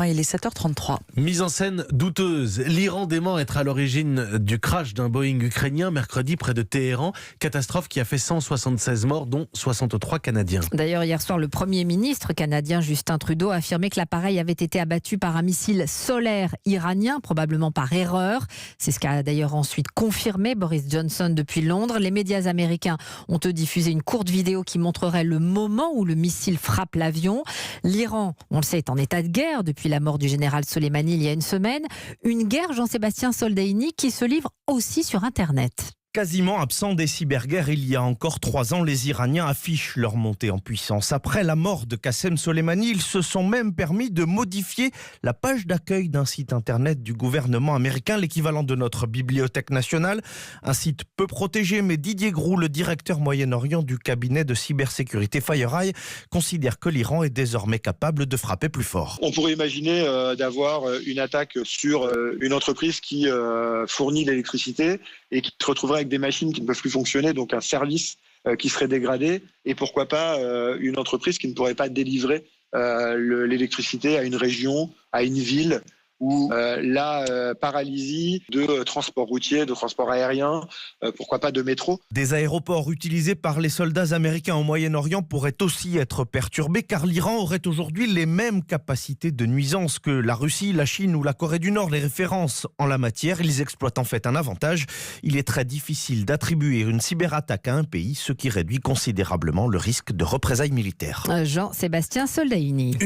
Il est 7h33. Mise en scène douteuse. L'Iran dément être à l'origine du crash d'un Boeing ukrainien mercredi près de Téhéran. Catastrophe qui a fait 176 morts, dont 63 Canadiens. D'ailleurs, hier soir, le Premier ministre canadien Justin Trudeau a affirmé que l'appareil avait été abattu par un missile solaire iranien, probablement par erreur. C'est ce qu'a d'ailleurs ensuite confirmé Boris Johnson depuis Londres. Les médias américains ont eux diffusé une courte vidéo qui montrerait le moment où le missile frappe l'avion. L'Iran, on le sait, est en état de guerre depuis la mort du général Soleimani il y a une semaine. Une guerre, Jean-Sébastien Soldaini, qui se livre aussi sur Internet. Quasiment absent des cyberguerres il y a encore 3 ans, les Iraniens affichent leur montée en puissance. Après la mort de Qassem Soleimani, ils se sont même permis de modifier la page d'accueil d'un site internet du gouvernement américain, l'équivalent de notre bibliothèque nationale. Un site peu protégé, mais Didier Groux, le directeur Moyen-Orient du cabinet de cybersécurité FireEye, considère que l'Iran est désormais capable de frapper plus fort. On pourrait imaginer d'avoir une attaque sur une entreprise qui fournit l'électricité et qui se retrouverait avec des machines qui ne peuvent plus fonctionner, donc un service qui serait dégradé, et pourquoi pas une entreprise qui ne pourrait pas délivrer l'électricité à une région, à une ville, ou la paralysie de transport routier, de transport aérien, pourquoi pas de métro. Des aéroports utilisés par les soldats américains au Moyen-Orient pourraient aussi être perturbés, car l'Iran aurait aujourd'hui les mêmes capacités de nuisance que la Russie, la Chine ou la Corée du Nord. Les références en la matière, ils exploitent en fait un avantage. Il est très difficile d'attribuer une cyberattaque à un pays, ce qui réduit considérablement le risque de représailles militaires. Jean-Sébastien Soldaini.